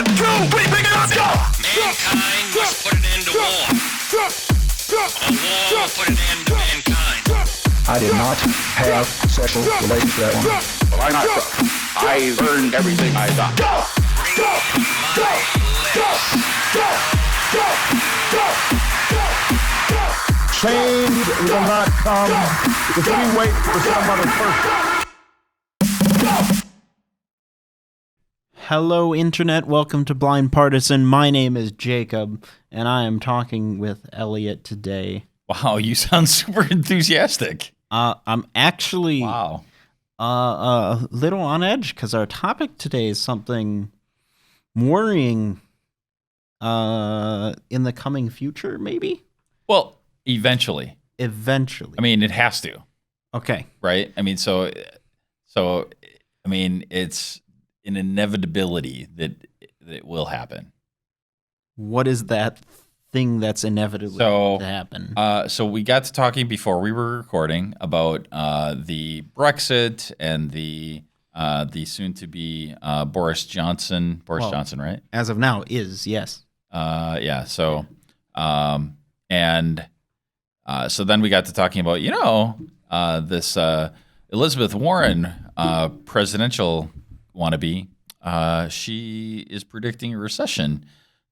1, 2, 3, pick it up, go! Mankind must put an end to war. A war will put an end to mankind. I did not have sexual relations with that woman. Well, I'm not drunk. I earned everything I got. Go! Go! Go! Go! Go! Go! Go! Go! Change will not come if we wait for some other person. Hello, Internet. Welcome to Blind Partisan. My name is Jacob, and I am talking with Elliot today. Wow, you sound super enthusiastic. I'm actually Wow. a little on edge because our topic today is something worrying in the coming future, maybe? Well, eventually. Eventually. I mean, it has to, Okay. right? I mean, so I mean, it's an inevitability that it will happen. What is that thing that's inevitably So, to happen? So we got to talking before we were recording about the Brexit and the soon-to-be Boris Johnson. Boris Well, Johnson, right? As of now, is, yes. Yeah. So, so then we got to talking about, this Elizabeth Warren presidential wannabe. She is predicting a recession,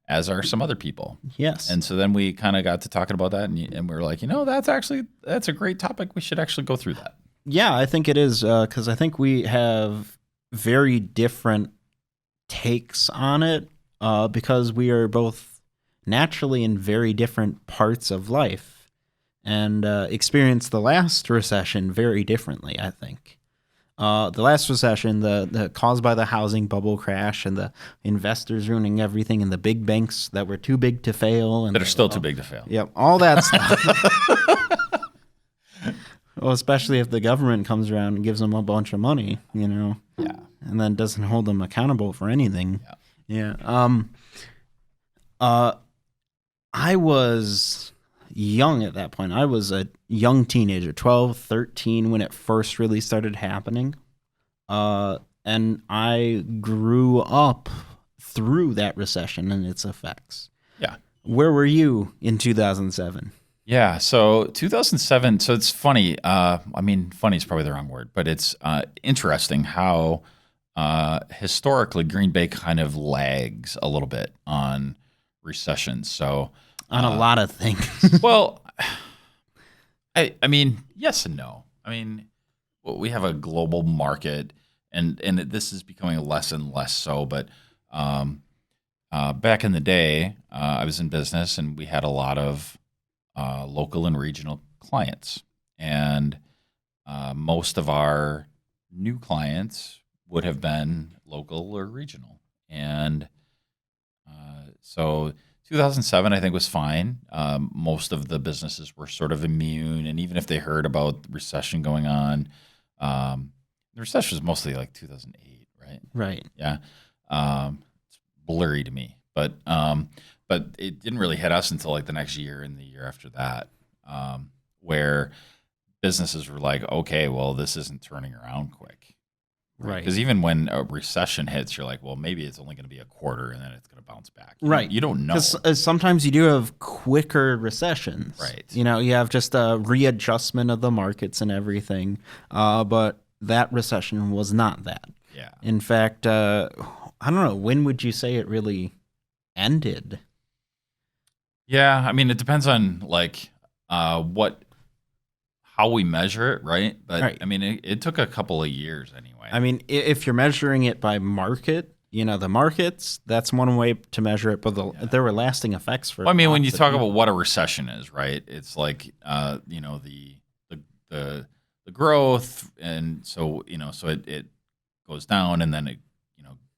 as are some other people. Yes. And so then we kind of got to talking about that, and we were like, that's a great topic. We should actually go through that. Yeah, I think it is, because I think we have very different takes on it, because we are both naturally in very different parts of life and experienced the last recession very differently, I think. The last recession, the caused by the housing bubble crash and the investors ruining everything and the big banks that were too big to fail. And That are still too big to fail. Yep, all that stuff. Well, especially if the government comes around and gives them a bunch of money, Yeah. and then doesn't hold them accountable for anything. Yeah. I was young at that point. I was a young teenager, 12, 13, when it first really started happening. And I grew up through that recession and its effects. Yeah. Where were you in 2007? Yeah, so 2007, so it's funny. Funny is probably the wrong word, but it's interesting how historically Green Bay kind of lags a little bit on recessions. So On a lot of things. well, I mean, yes and no. I mean, we have a global market, and this is becoming less and less so. But back in the day, I was in business, and we had a lot of local and regional clients, and most of our new clients would have been local or regional, and so 2007 I think was fine. Most of the businesses were sort of immune, and even if they heard about the recession going on, the recession was mostly like 2008, right? Right. Yeah, it's blurry to me, but it didn't really hit us until like the next year and the year after that, where businesses were like, okay, well, this isn't turning around quick. Right. Because even when a recession hits, you're like, well, maybe it's only going to be a quarter and then it's going to bounce back. Right. You don't know. Because sometimes you do have quicker recessions. Right. You have just a readjustment of the markets and everything. But that recession was not that. Yeah. In fact, I don't know, when would you say it really ended? Yeah. I mean, it depends on like how we measure it, right? But Right. I mean, it took a couple of years anyway. I mean, if you're measuring it by market, the markets, that's one way to measure it, but there were lasting effects for Well, I mean, when you lots of talk people. about what a recession is, right? It's like the growth, and so so it goes down and then it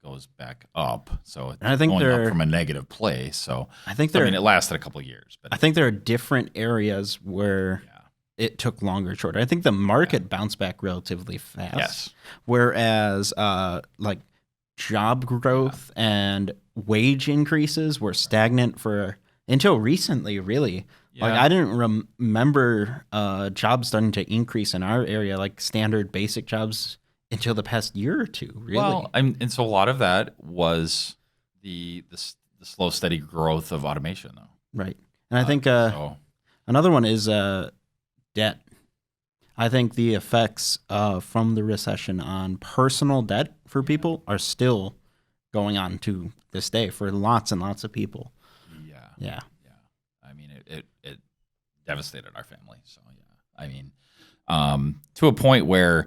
goes back up. So it's I think going there- up from a negative place. So I think it lasted a couple of years, but I think there are different areas where it took longer, shorter. I think the market bounced back relatively fast. Yes. Whereas like job growth and wage increases were stagnant for until recently, really. Like Yeah. I didn't remember jobs starting to increase in our area, like standard basic jobs, until the past year or two. Really. Well, and so a lot of that was the slow, steady growth of automation, though. Right. And I think So another one is debt. I think the effects from the recession on personal debt for people are still going on to this day for lots and lots of people. Yeah. I mean, it devastated our family. So yeah, I mean, to a point where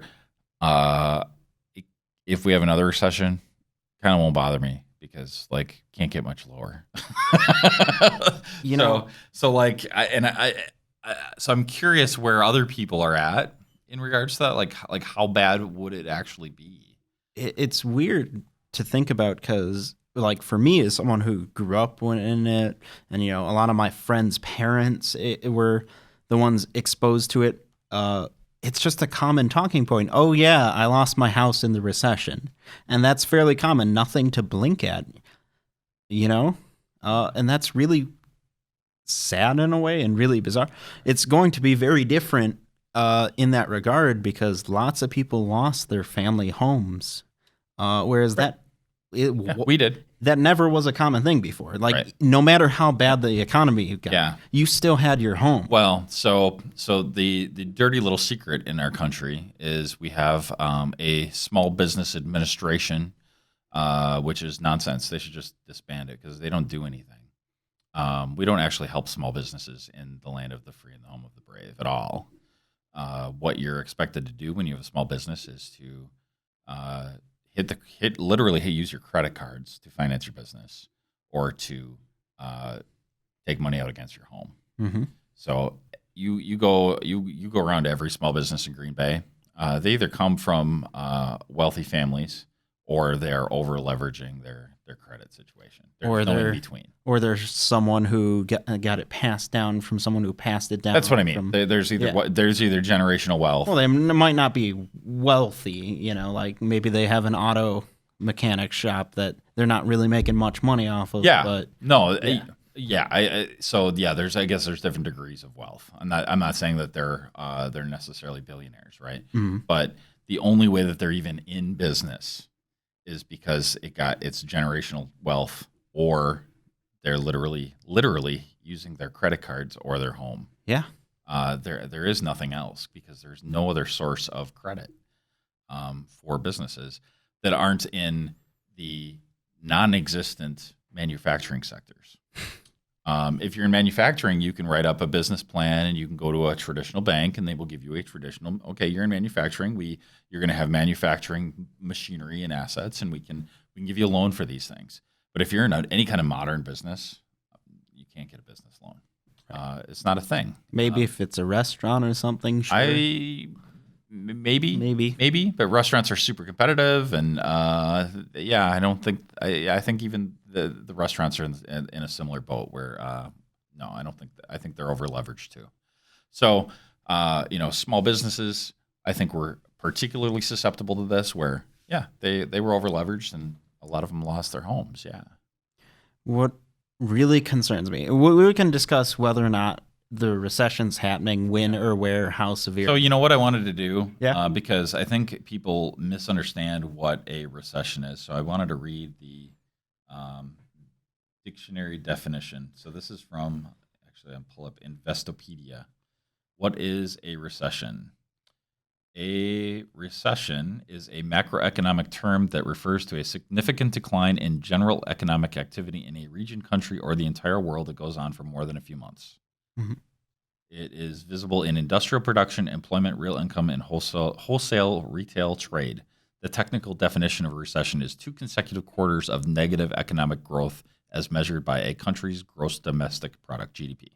if we have another recession, kind of won't bother me because like can't get much lower. You know, so like so I'm curious where other people are at in regards to that. Like how bad would it actually be? it's weird to think about because, like, for me, as someone who grew up in it, and a lot of my friends' parents were the ones exposed to it. It's just a common talking point. Oh yeah, I lost my house in the recession, and that's fairly common. Nothing to blink at, and that's really sad in a way and really bizarre. It's going to be very different in that regard because lots of people lost their family homes, whereas we did. That never was a common thing before. Like, Right. no matter how bad the economy got, you still had your home. Well, so the dirty little secret in our country is we have a small business administration, which is nonsense. They should just disband it because they don't do anything. We don't actually help small businesses in the land of the free and the home of the brave at all. What you're expected to do when you have a small business is to literally use your credit cards to finance your business or to take money out against your home. Mm-hmm. So you go around to every small business in Green Bay. They either come from wealthy families or they're over leveraging their credit situation. There's no in between. Or there's someone who got it passed down from someone who passed it down. That's what I mean. There's either generational wealth. Well, they might not be wealthy, like maybe they have an auto mechanic shop that they're not really making much money off of. Yeah. But No. Yeah. There's different degrees of wealth. I'm not saying that they're necessarily billionaires, right? Mm-hmm. But the only way that they're even in business is because it got its generational wealth, or they're literally using their credit cards or their home. Yeah. There is nothing else because there's no other source of credit for businesses that aren't in the non-existent manufacturing sectors. If you're in manufacturing, you can write up a business plan and you can go to a traditional bank and they will give you a traditional, okay, you're in manufacturing. You're going to have manufacturing machinery and assets, and we can give you a loan for these things. But if you're in any kind of modern business, you can't get a business loan. It's not a thing. Maybe if it's a restaurant or something. Sure. Maybe, but restaurants are super competitive, and I don't think. I think even the restaurants are in a similar boat where no, I don't think. I think they're over leveraged too. So small businesses, I think, were particularly susceptible to this, where they were over leveraged, and a lot of them lost their homes. Yeah. What really concerns me, we can discuss whether or not the recession's happening, when or where, how severe. So you know what I wanted to do? Yeah. Because I think people misunderstand what a recession is. So I wanted to read the dictionary definition. So this is from, actually, I'll pull up Investopedia. What is a recession? A recession is a macroeconomic term that refers to a significant decline in general economic activity in a region, country, or the entire world that goes on for more than a few months. Mm-hmm. It is visible in industrial production, employment, real income, and wholesale retail trade. The technical definition of a recession is 2 consecutive quarters of negative economic growth as measured by a country's gross domestic product, GDP.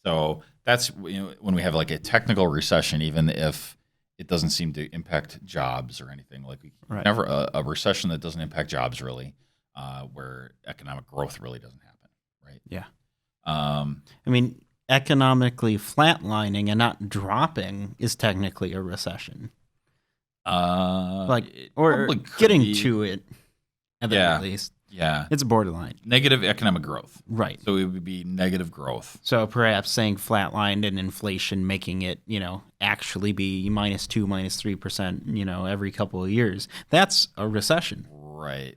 So that's when we have like a technical recession, even if it doesn't seem to impact jobs or anything. Like Right. never a recession that doesn't impact jobs really, where economic growth really doesn't happen, right? Yeah. I mean, economically flatlining and not dropping is technically a recession. Or getting to it at the very least. Yeah. It's borderline. Negative economic growth. Right. So it would be negative growth. So perhaps saying flatlined and inflation making it, actually be -2, -3%, every couple of years. That's a recession. Right.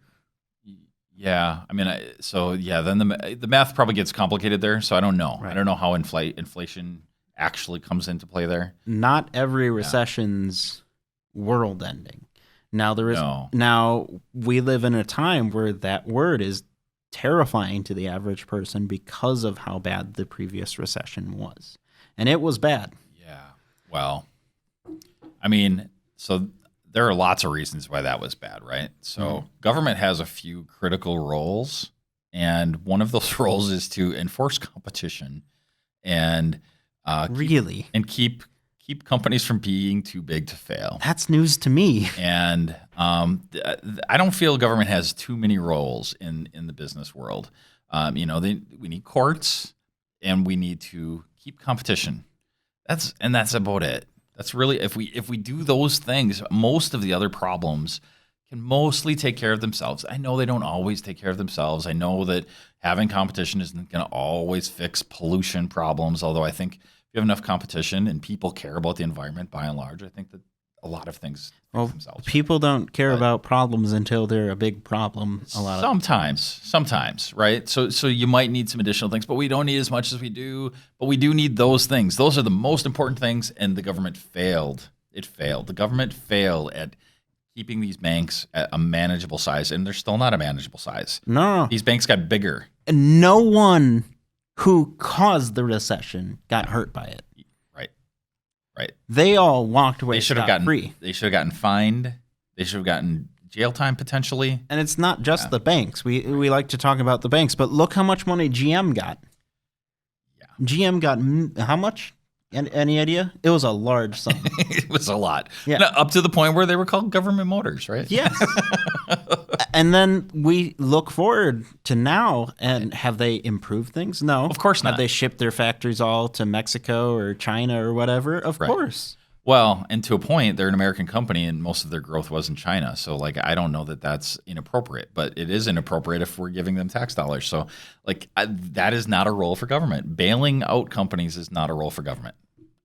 Yeah, I mean, then the math probably gets complicated there. So I don't know. Right. I don't know how inflation actually comes into play there. Not every recession's world ending. Now No. now we live in a time where that word is terrifying to the average person because of how bad the previous recession was. And it was bad. Yeah. Well, I mean, so there are lots of reasons why that was bad, right? So government has a few critical roles, and one of those roles is to enforce competition and Really? keep companies from being too big to fail. That's news to me. And I don't feel government has too many roles in the business world. We need courts, and we need to keep competition. That's about it. That's really, if we do those things, most of the other problems can mostly take care of themselves. I know they don't always take care of themselves. I know that having competition isn't going to always fix pollution problems, although I think if you have enough competition and people care about the environment by and large, I think that a lot of things fix themselves. People don't care about problems until they're a big problem. Sometimes, right? So you might need some additional things, but we don't need as much as we do. But we do need those things. Those are the most important things, and the government failed. It failed. The government failed at keeping these banks at a manageable size, and they're still not a manageable size. No. These banks got bigger. No one who caused the recession got hurt by it. Right. They all walked away They should have gotten free. They should have gotten fined. They should have gotten jail time potentially. And it's not just the banks. We like to talk about the banks, but look how much money GM got. Yeah. GM got how much? Any idea? It was a large sum. It was a lot. Yeah. No, up to the point where they were called government motors, right? Yes. And then we look forward to now, and have they improved things? No. Of course not. Have they shipped their factories all to Mexico or China or whatever? Of course. Well, and to a point, they're an American company, and most of their growth was in China. So, I don't know that that's inappropriate, but it is inappropriate if we're giving them tax dollars. So, that is not a role for government. Bailing out companies is not a role for government.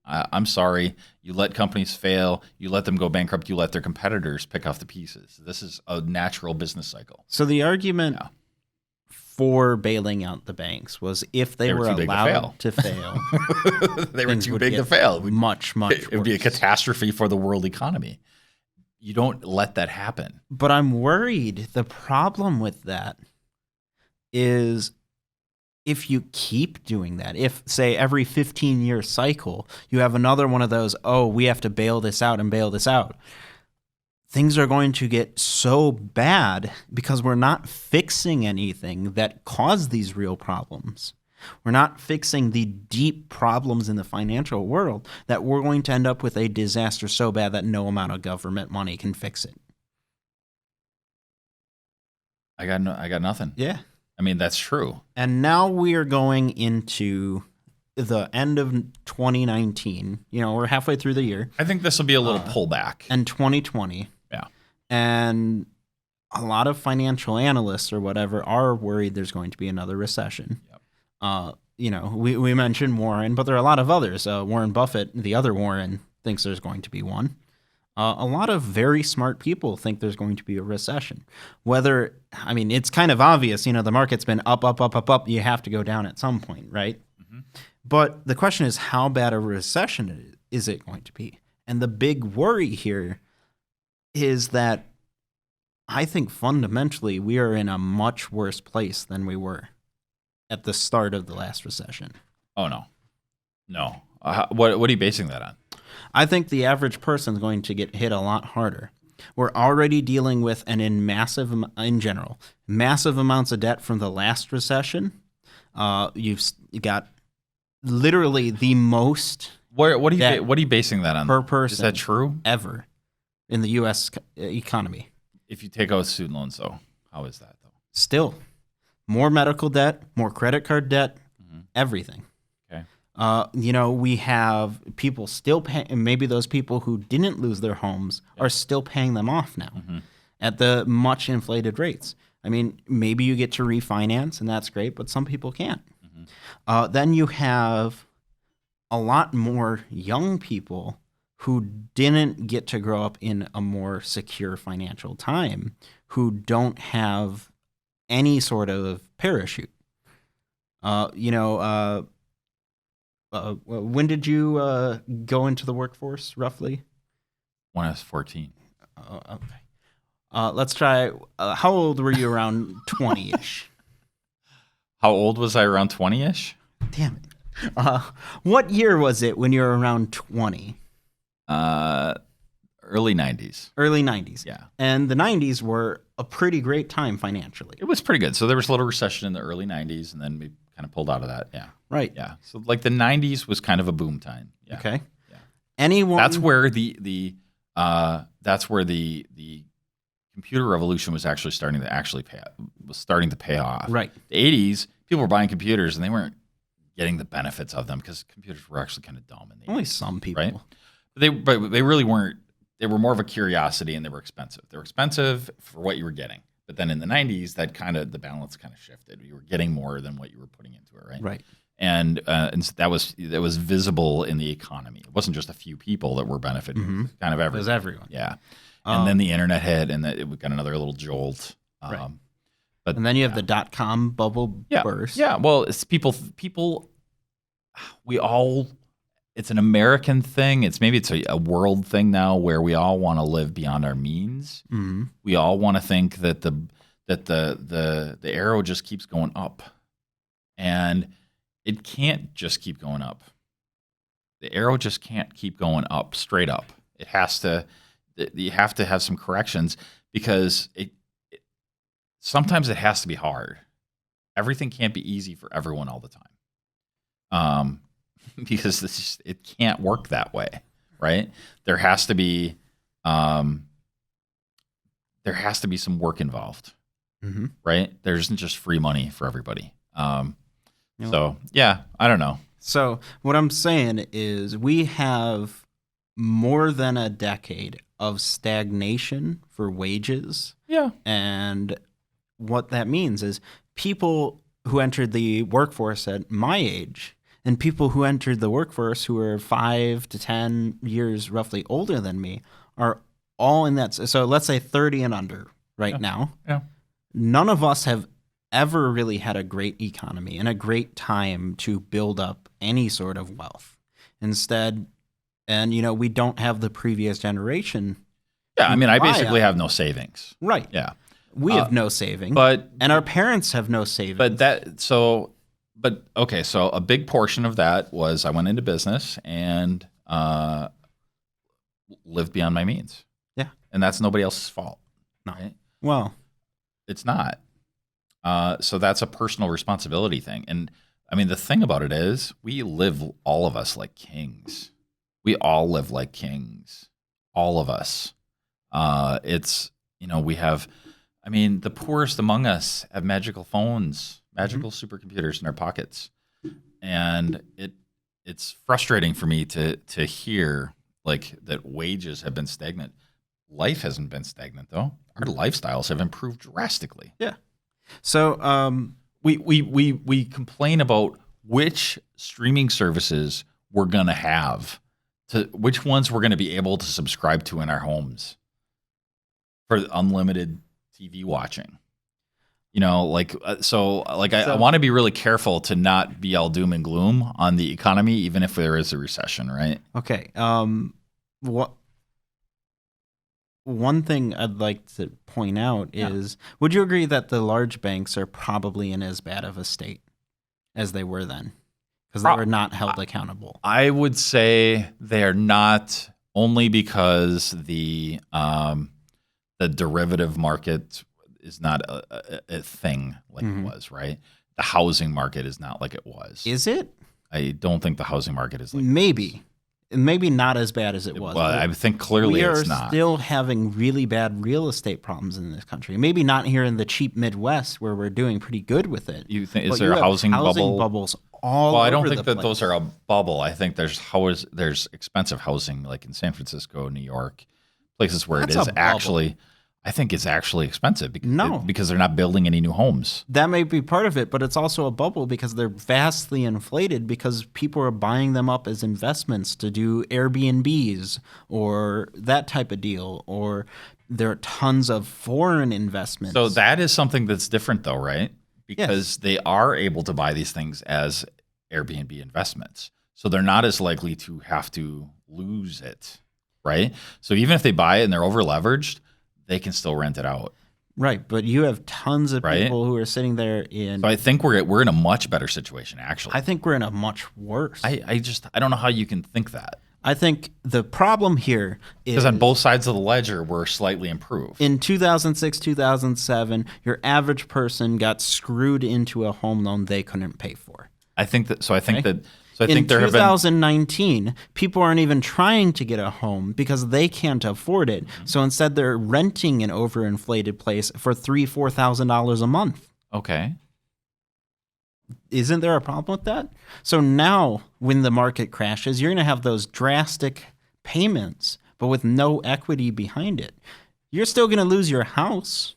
I'm sorry. You let companies fail. You let them go bankrupt. You let their competitors pick off the pieces. This is a natural business cycle. So the argument for bailing out the banks was if they were allowed to fail, they were too big to fail. Much It would be a catastrophe for the world economy. You don't let that happen. But I'm worried. The problem with that is if you keep doing that, if, say, every 15-year cycle, you have another one of those, we have to bail this out and bail this out, things are going to get so bad because we're not fixing anything that caused these real problems. We're not fixing the deep problems in the financial world that we're going to end up with a disaster so bad that no amount of government money can fix it. I got nothing. Yeah. I mean, that's true. And now we are going into the end of 2019. We're halfway through the year. I think this will be a little pullback. And 2020. Yeah. And a lot of financial analysts or whatever are worried there's going to be another recession. Yep. We mentioned Warren, but there are a lot of others. Warren Buffett, the other Warren, thinks there's going to be one. A lot of very smart people think there's going to be a recession. It's kind of obvious, the market's been up, up, up, up, up. You have to go down at some point, right? Mm-hmm. But the question is, how bad a recession is it going to be? And the big worry here is that I think fundamentally we are in a much worse place than we were at the start of the last recession. Oh, no. No. What are you basing that on? I think the average person is going to get hit a lot harder. We're already dealing with, in general, massive amounts of debt from the last recession. You've got literally the most. What are you basing that on? Per person. Is that true? Ever in the U.S. economy. If you take out student loans, though, how is that, though? Still, more medical debt, more credit card debt, everything. We have people still paying, maybe those people who didn't lose their homes are still paying them off now at the much inflated rates. Maybe you get to refinance and that's great, but some people can't. Then you have a lot more young people who didn't get to grow up in a more secure financial time, who don't have any sort of parachute. When did you go into the workforce, roughly? When I was 14. Okay. Let's try. How old were you? Around 20-ish. How old was I? Around 20-ish? Damn it. What year was it when you were around 20? Early 90s. Early 90s. Yeah. And the 90s were a pretty great time financially. It was pretty good. So there was a little recession in the early 90s, and then we kind of pulled out of that. Yeah. Right. Yeah. So like the 90s was kind of a boom time. Yeah. Okay. Yeah. Anyone? That's where the computer revolution was actually starting to pay off. Right. The 80s, people were buying computers and they weren't getting the benefits of them because computers were actually kind of dumb in the 80s. Only some people. Right? But they really weren't. They were more of a curiosity, and they were expensive. They were expensive for what you were getting. But then in the 90s, the balance kind of shifted. You were getting more than what you were putting into it, right? Right. And that was visible in the economy. It wasn't just a few people that were benefiting. Mm-hmm. It was kind of everyone. It was everyone. Yeah. And then the internet hit, and it got another little jolt. Right. But And then you have the .com bubble burst. Yeah. Well, it's people. We all. It's an American thing. It's a world thing now where we all want to live beyond our means. Mm-hmm. We all want to think that the arrow just keeps going up, and it can't just keep going up. The arrow just can't keep going up straight up. It has to. You have to have some corrections because sometimes it has to be hard. Everything can't be easy for everyone all the time. Because it can't work that way, right? There has to be some work involved, Mm-hmm. right? There isn't just free money for everybody. So yeah, I don't know. So what I'm saying is we have more than a decade of stagnation for wages. Yeah. And what that means is people who entered the workforce at my age and people who entered the workforce who are 5 to 10 years roughly older than me are all in that. So let's say 30 and under right now. Yeah. None of us have ever really had a great economy and a great time to build up any sort of wealth. Instead, and we don't have the previous generation. Yeah, I mean, I basically on. have no savings. Right. Yeah. We have no savings. But and our parents have no savings. Okay, so a big portion of that was I went into business and lived beyond my means. Yeah. And that's nobody else's fault. No. Right? Well, it's not. So that's a personal responsibility thing. And I mean, the thing about it is we live, all of us, like kings. We all live like kings. All of us. We have, the poorest among us have magical phones, magical supercomputers in our pockets. And it's frustrating for me to hear like that wages have been stagnant. Life hasn't been stagnant though. Our lifestyles have improved drastically. yeah. So We complain about which streaming services we're going to have, which ones we're going to be able to subscribe to in our homes for unlimited TV watching. I want to be really careful to not be all doom and gloom on the economy, even if there is a recession, right? Okay. One thing I'd like to point out is, would you agree that the large banks are probably in as bad of a state as they were then? Because they were not held accountable. I would say they are not, only because the derivative market is not a thing like it was, right? The housing market is not like it was. Is it? I don't think the housing market is like Maybe not as bad as it was. Well, I think clearly it's not. We are still having really bad real estate problems in this country. Maybe not here in the cheap Midwest where we're doing pretty good with it. You think is there a housing bubble? Bubbles all well, I over don't think the that place. those are a bubble. I think there's expensive housing like in San Francisco, New York, places where That's it is a bubble. actually. I think it's actually expensive No. because they're not building any new homes. That may be part of it, but it's also a bubble because they're vastly inflated because people are buying them up as investments to do Airbnbs or that type of deal. Or there are tons of foreign investments. So that is something that's different, though, right? Because they are able to buy these things as Airbnb investments. So they're not as likely to have to lose it, right? So even if they buy it and they're over leveraged, they can still rent it out. Right, but you have tons of people who are sitting there in. So I think we're in a much better situation, actually. I think we're in a much worse. I don't know how you can think that. I think the problem here is Because on both sides of the ledger, we're slightly improved. in 2006, 2007, your average person got screwed into a home loan they couldn't pay for. I think that. So I think Okay. that. So I think there in have been. 2019, people aren't even trying to get a home because they can't afford it. So instead, they're renting an overinflated place for $3,000-$4,000 a month. Okay. Isn't there a problem with that? So now, when the market crashes, you're going to have those drastic payments, but with no equity behind it. You're still going to lose your house.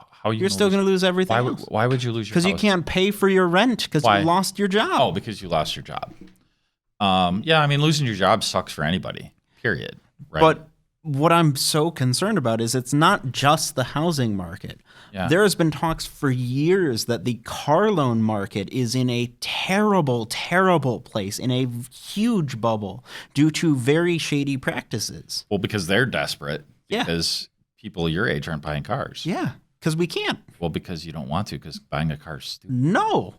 How You're still going to lose everything else. Why would you lose your house? Because you can't pay for your rent because you lost your job. Oh, because you lost your job. Yeah, I mean, losing your job sucks for anybody, period. Right? But what I'm so concerned about is it's not just the housing market. Yeah. There has been talks for years that the car loan market is in a terrible, terrible place, in a huge bubble due to very shady practices. Well, because they're desperate. Yeah. Because people your age aren't buying cars. Yeah, because we can't. Well, because you don't want to, because buying a car is stupid. No.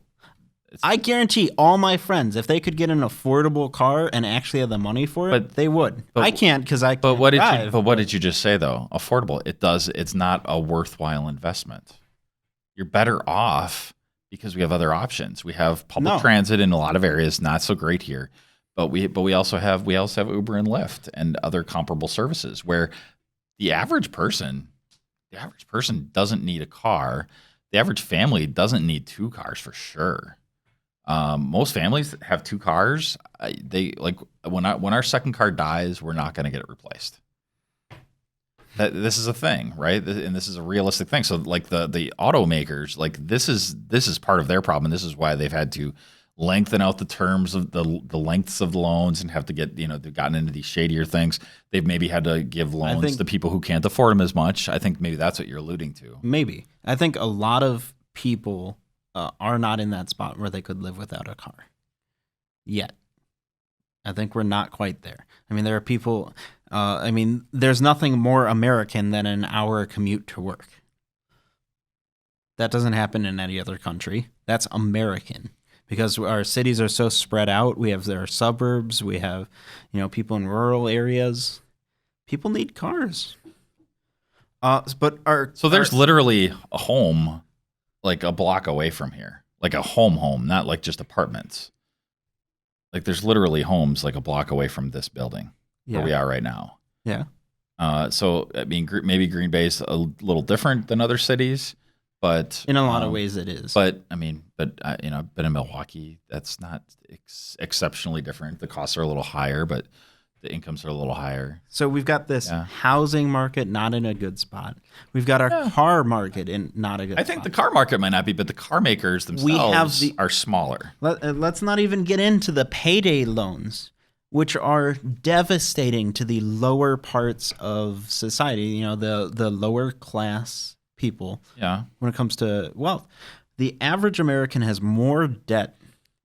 I guarantee all my friends, if they could get an affordable car and actually have the money for it, they would. I can't because I can't drive. But what did you just say though? Affordable. It's not a worthwhile investment. You're better off because we have other options. We have public transit in a lot of areas, not so great here. But we also have Uber and Lyft and other comparable services where the average person doesn't need a car. The average family doesn't need two cars for sure. Most families have two cars. When our second car dies, we're not going to get it replaced. This is a thing, right? And this is a realistic thing. So like the automakers, like this is part of their problem. And this is why they've had to lengthen out the terms of the lengths of the loans and have to get, they've gotten into these shadier things. They've maybe had to give loans to people who can't afford them as much. I think maybe that's what you're alluding to. Maybe. I think a lot of people are not in that spot where they could live without a car yet. I think we're not quite there. I mean, there are people, there's nothing more American than an hour commute to work. That doesn't happen in any other country. That's American because our cities are so spread out. We have our suburbs. We have, people in rural areas. People need cars. So there's literally a home like a block away from here, like a home, not like just apartments. Like there's literally homes like a block away from this building where we are right now. Yeah. So I mean, maybe Green Bay is a little different than other cities, but in a lot of ways it is. But I mean, I've been in Milwaukee. That's not exceptionally different. The costs are a little higher, but the incomes are a little higher. So we've got this housing market not in a good spot. We've got our car market in not a good spot. I think the car market might not be, but the car makers themselves are smaller. Let's not even get into the payday loans, which are devastating to the lower parts of society, the lower class people. Yeah. When it comes to wealth. The average American has more debt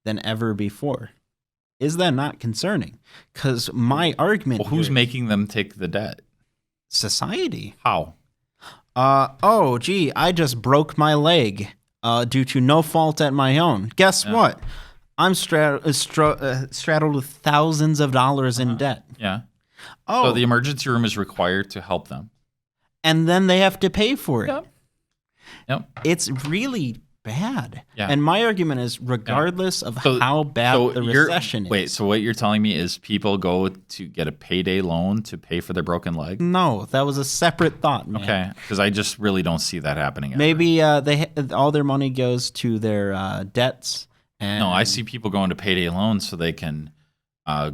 than ever before. Is that not concerning? Because my argument who's making them take the debt? Society. How? I just broke my leg due to no fault at my own. Guess what? I'm straddled with thousands of dollars in debt. Yeah. So the emergency room is required to help them. And then they have to pay for it. Yep. It's really bad. Yeah. And my argument is regardless of how bad the recession is. Wait, so what you're telling me is people go to get a payday loan to pay for their broken leg? No, that was a separate thought, man. Okay, because I just really don't see that happening ever. Maybe all their money goes to their debts. No, I see people going to payday loans so they can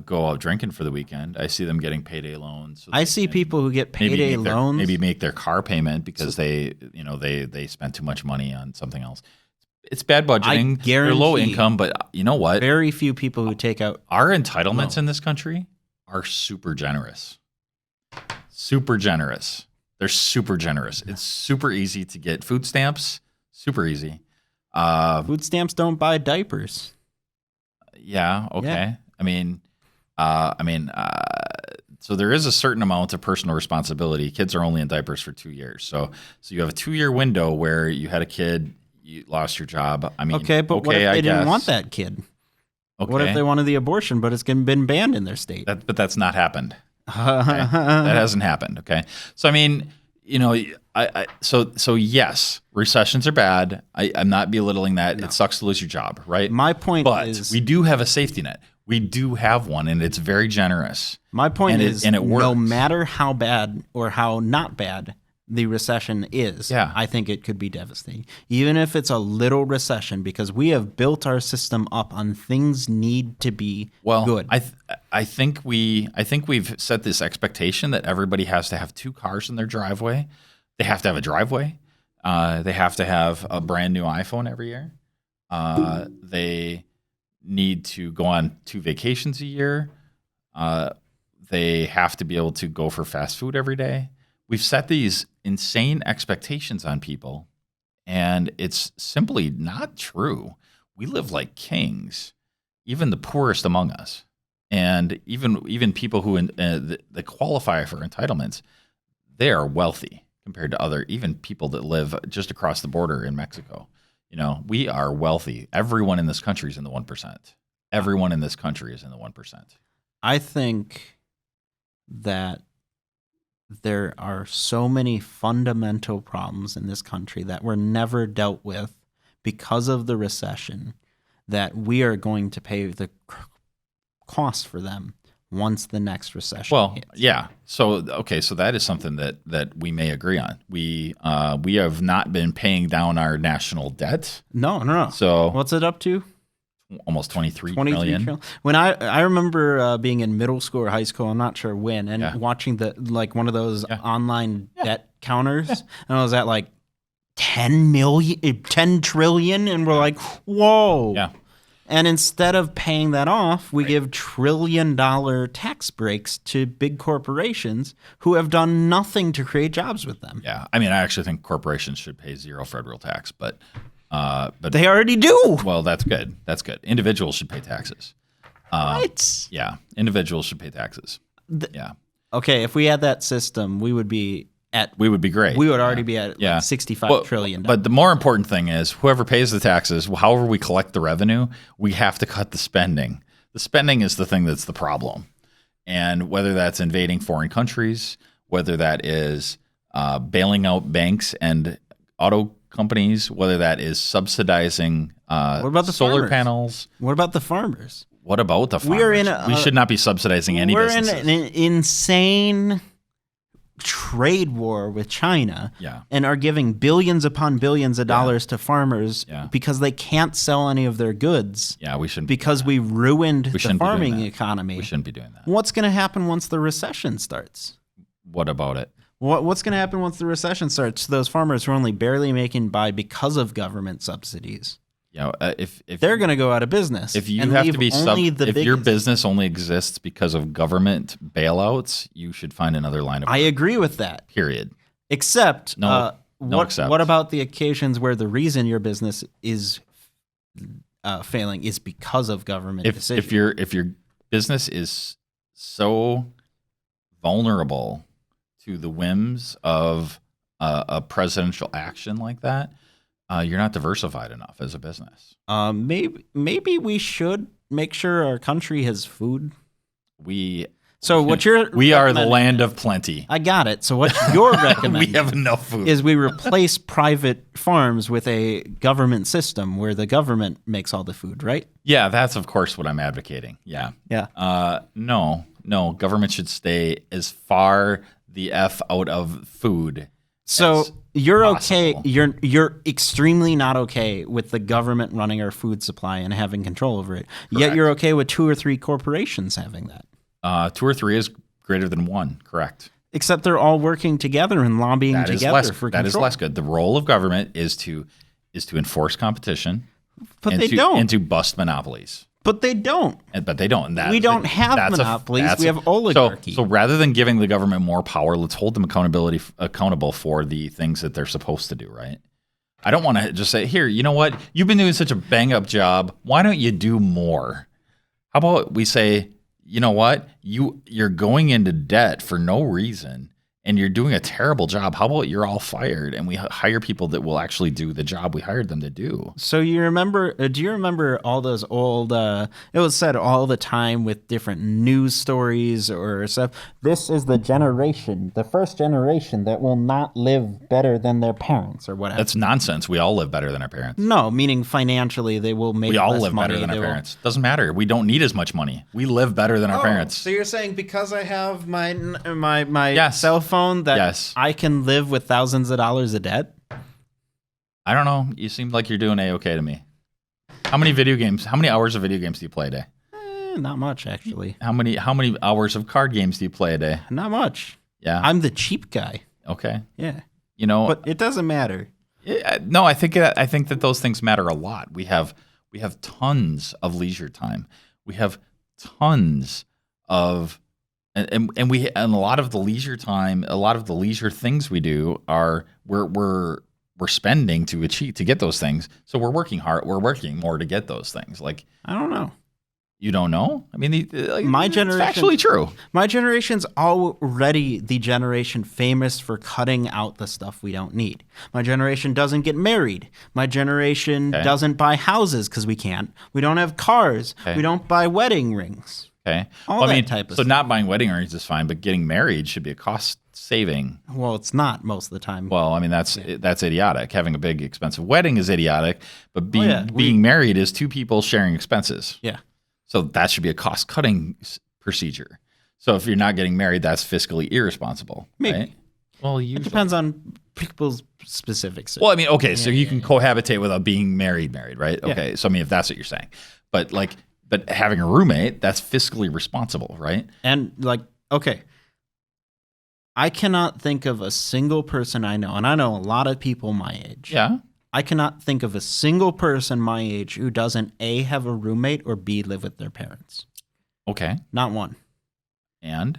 go out drinking for the weekend. I see them getting payday loans. So I see people who get payday loans. Maybe make their car payment because they spent too much money on something else. It's bad budgeting. They're low income, but you know what? Very few people who take out our entitlements in this country are super generous. Super generous. They're super generous. It's super easy to get food stamps. Super easy. Food stamps don't buy diapers. Yeah. Okay. Yeah. So there is a certain amount of personal responsibility. Kids are only in diapers for 2 years. So you have a 2-year window where you had a kid, you lost your job. I mean, Okay, but what if I they didn't guess. want that kid? Okay. What if they wanted the abortion, but it's been banned in their state? But that's not happened. Okay? That hasn't happened. Okay. So, I mean, so yes, recessions are bad. I'm not belittling that. No. It sucks to lose your job, right? My point is, we do have a safety net. We do have one, and it's very generous. My point is, it works. No matter how bad or how not bad the recession is, I think it could be devastating. Even if it's a little recession, because we have built our system up on things need to be good. I think we've set this expectation that everybody has to have 2 cars in their driveway. They have to have a driveway. They have to have a brand new iPhone every year. They need to go on 2 vacations a year. They have to be able to go for fast food every day. We've set these insane expectations on people, and it's simply not true. We live like kings, even the poorest among us, and even people who that qualify for entitlements, they are wealthy compared to other even people that live just across the border in Mexico. We are wealthy. Everyone in this country is in the 1%. Everyone in this country is in the 1%. I think that there are so many fundamental problems in this country that were never dealt with because of the recession that we are going to pay the cost for them once the next recession hits. Yeah. So that is something that we may agree on. We have not been paying down our national debt. No. So what's it up to? Almost 23 trillion. When I remember being in middle school or high school, I'm not sure when, and watching one of those online debt counters, and I was at like 10 trillion, and we're like, whoa. Yeah. And instead of paying that off, we give $1 trillion tax breaks to big corporations who have done nothing to create jobs with them. Yeah. I mean, I actually think corporations should pay 0 federal tax, but they already do. Well, that's good. That's good. Individuals should pay taxes. What? Yeah, individuals should pay taxes. Yeah. Okay, if we had that system, we would be great. We would already be at like $65 trillion. But the more important thing is whoever pays the taxes, however we collect the revenue, we have to cut the spending. The spending is the thing that's the problem. And whether that's invading foreign countries, whether that is bailing out banks and auto companies, whether that is subsidizing what about the solar farmers? Panels. What about the farmers? What about the farmers? We should not be subsidizing any businesses. We're in an insane trade war with China and are giving billions upon billions of dollars to farmers because they can't sell any of their goods. Yeah, we shouldn't. Because we ruined the farming economy. We shouldn't be doing that. What's going to happen once the recession starts? What about it? What's going to happen once the recession starts to those farmers who are only barely making by because of government subsidies? If they're going to go out of business, if you have to be if your business only exists because of government bailouts, you should find another line of work. I agree with that. Period. Except, except. What about the occasions where the reason your business is failing is because of government decisions? If your business is so vulnerable to the whims of a presidential action like that, you're not diversified enough as a business. Maybe we should make sure our country has food. We are the land of plenty. I got it. So what you're recommending? We have enough food. Is we replace private farms with a government system where the government makes all the food, right? Yeah, that's of course what I'm advocating. Yeah. No, government should stay as far the F out of food. So you're possible. okay. You're extremely not okay with the government running our food supply and having control over it. Correct. Yet you're okay with 2 or 3 corporations having that. 2 or 3 is greater than 1. Correct. Except they're all working together and lobbying together for control. That is less good. The role of government is to enforce competition. But and they don't. And to bust monopolies. But they don't. But they don't. We don't have monopolies. We have oligarchy. So rather than giving the government more power, let's hold them accountable for the things that they're supposed to do, right? I don't want to just say, here, you know what? You've been doing such a bang-up job. Why don't you do more? How about we say, you know what? You're going into debt for no reason, and you're doing a terrible job. How about you're all fired, and we hire people that will actually do the job we hired them to do? So you remember? Do you remember all those old? It was said all the time with different news stories or stuff. This is the generation, the first generation that will not live better than their parents or whatever. That's nonsense. We all live better than our parents. No, meaning financially they will make. We all less live money. better than our parents. Doesn't matter. We don't need as much money. We live better than our parents. So you're saying because I have my Yes. cell phone that Yes. I can live with thousands of dollars of debt? I don't know. You seem like you're doing A-okay to me. How many hours of video games do you play a day? Not much, actually. How many hours of card games do you play a day? Not much. Yeah. I'm the cheap guy. Okay. Yeah. You know, But it doesn't matter. no, I think that those things matter a lot. We have tons of leisure time. We have tons of and a lot of the leisure time, a lot of the leisure things we do are we're spending to get those things. So we're working hard. We're working more to get those things. Like, I don't know. You don't know? I mean, My it's generation- actually true. My generation's already the generation famous for cutting out the stuff we don't need. My generation doesn't get married. My generation Okay. doesn't buy houses because we can't. We don't have cars. Okay. We don't buy wedding rings. Okay. All that type of so stuff. not buying wedding rings is fine, but getting married should be a cost saving. Well, it's not most of the time. Well, I mean that's idiotic. Having a big expensive wedding is idiotic, but yeah. being married is two people sharing expenses. Yeah. So that should be a cost cutting procedure. So if you're not getting married, that's fiscally irresponsible. Maybe. Right? Well, It depends on people's specifics. Well, I mean, okay, so you can cohabitate without being married, right? Yeah. Okay, so I mean, if that's what you're saying, but having a roommate, that's fiscally responsible, right? And okay, I cannot think of a single person I know, and I know a lot of people my age. Yeah. I cannot think of a single person my age who doesn't A, have a roommate, or B, live with their parents. Okay. Not one. And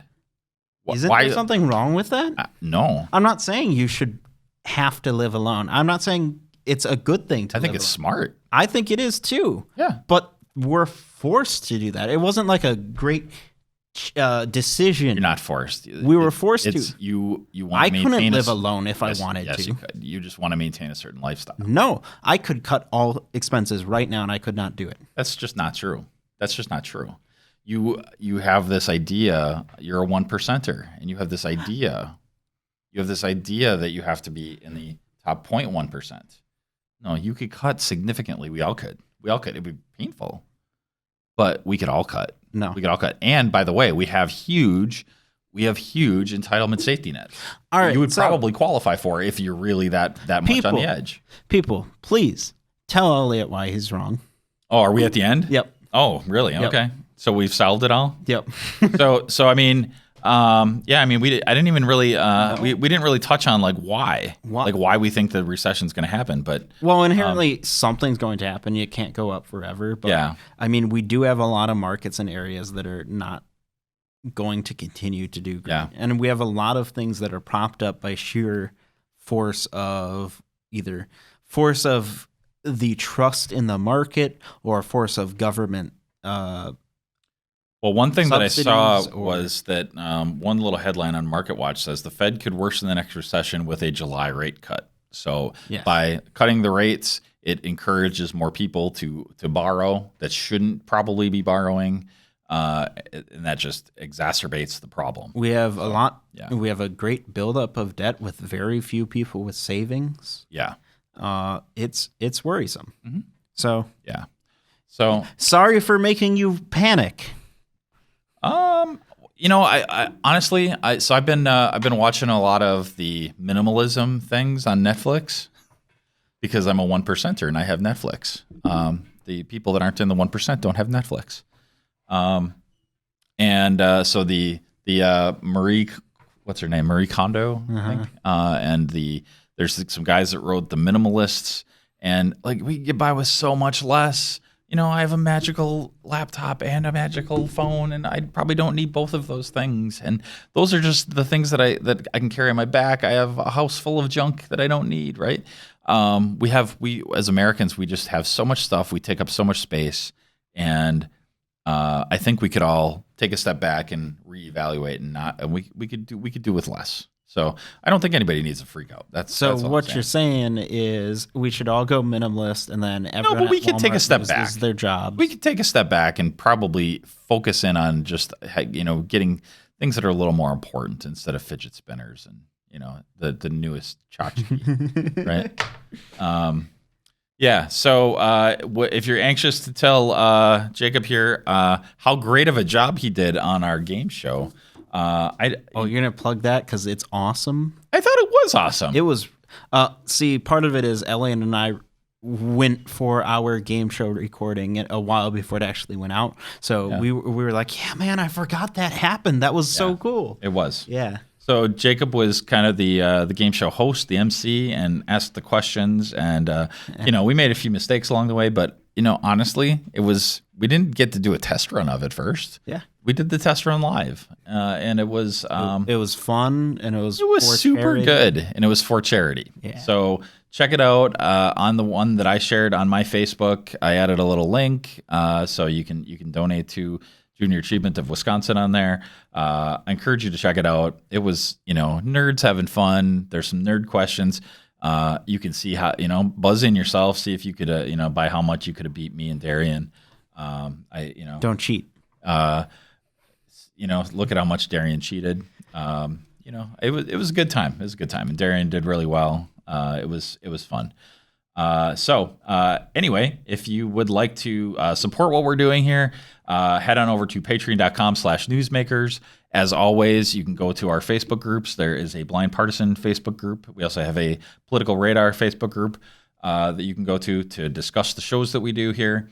Isn't there something wrong with that? No, I'm not saying you should have to live alone. I'm not saying it's a good thing to I think live it's alone. smart. I think it is too. Yeah. But we're forced to do that. It wasn't like a great decision. You're not forced. We were forced to. You want I to maintain couldn't live alone if I wanted yes, to. you could. You just want to maintain a certain lifestyle. No, I could cut all expenses right now, and I could not do it. That's just not true. That's just not true. You have this idea. You're a 1%er, and you have this idea. You have this idea that you have to be in the top 0.1%. No, you could cut significantly. We all could. It'd be painful, but we could all cut. No. We could all cut. And by the way, we have huge entitlement safety nets. All right, You would so- probably qualify for if you're really that much on the edge. People, please tell Elliot why he's wrong. Oh, are we at the end? Yep. Oh, really? Yep. Okay. So we've solved it all? Yep. So I mean, I didn't even really we didn't really touch on why we think the recession's going to happen, but Well, inherently, something's going to happen. You can't go up forever. But, Yeah. I mean, we do have a lot of markets and areas that are not going to continue to do great. Yeah. And we have a lot of things that are propped up by sheer force of either force of the trust in the market or force of government. Well, one thing that I saw Subsidies or- was that one little headline on MarketWatch says the Fed could worsen the next recession with a July rate cut. So Yes. by cutting the rates, it encourages more people to borrow that shouldn't probably be borrowing, and that just exacerbates the problem. We have a lot. yeah. We have a great buildup of debt with very few people with savings. Yeah, It's worrisome. Mm-hmm. So yeah. So sorry for making you panic. I honestly, I've been watching a lot of the minimalism things on Netflix because I'm a 1%er and I have Netflix. The people that aren't in the 1% don't have Netflix. So the Marie, what's her name? Marie Kondo, I think. And there's some guys that wrote The Minimalists, and we get by with so much less. I have a magical laptop and a magical phone, and I probably don't need both of those things. And those are just the things that I can carry on my back. I have a house full of junk that I don't need, right? We as Americans, we just have so much stuff. We take up so much space, and I think we could all take a step back and reevaluate, and we could do with less. So I don't think anybody needs to freak out. That's all what you're saying is we should all go minimalist, and then everyone but we at could take a Walmart step loses back. their jobs. We could take a step back and probably focus in on just getting things that are a little more important instead of fidget spinners and the newest tchotchke, right? Yeah. So if you're anxious to tell Jacob here how great of a job he did on our game show. You're gonna plug that because it's awesome. I thought it was awesome. It was. See, part of it is Elliot and I went for our game show recording a while before it actually went out. So we were like, yeah, man, I forgot that happened. That was so cool. It was. Yeah. So Jacob was kind of the game show host, the MC, and asked the questions. And we made a few mistakes along the way, but honestly, we didn't get to do a test run of it first. Yeah. We did the test run live, and it was it was fun, and it was super charity. good, and it was for charity. Yeah. So check it out on the one that I shared on my Facebook. I added a little link, so you can donate to Junior Achievement of Wisconsin on there. I encourage you to check it out. It was nerds having fun. There's some nerd questions. You can see how buzz in yourself, see if you could by how much you could have beat me and Darian. Don't cheat. Look at how much Darian cheated. It was a good time. It was a good time, and Darian did really well. It was fun. Anyway, if you would like to support what we're doing here, head on over to patreon.com/newsmakers. As always, you can go to our Facebook groups. There is a Blind Partisan Facebook group. We also have a Political Radar Facebook group that you can go to discuss the shows that we do here.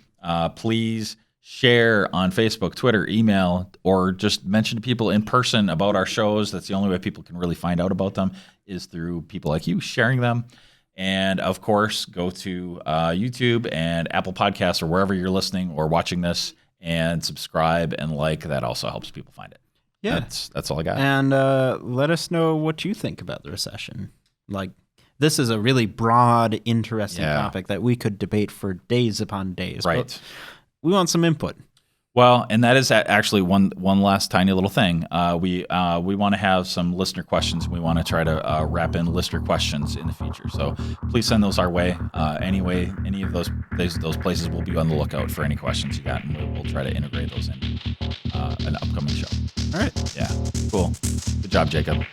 Please share on Facebook, Twitter, email, or just mention to people in person about our shows. That's the only way people can really find out about them is through people like you sharing them. And of course, go to YouTube and Apple Podcasts or wherever you're listening or watching this and subscribe and like. That also helps people find it. Yeah. That's all I got. And let us know what you think about the recession. Like, this is a really broad, interesting topic that we could debate for days upon days. Right. But we want some input. Well, and that is actually one last tiny little thing. We want to have some listener questions. We want to try to wrap in listener questions in the future. So please send those our way. Anyway, any of those places, will be on the lookout for any questions you got, and we'll try to integrate those in an upcoming show. All right. Yeah. Cool. Good job, Jacob.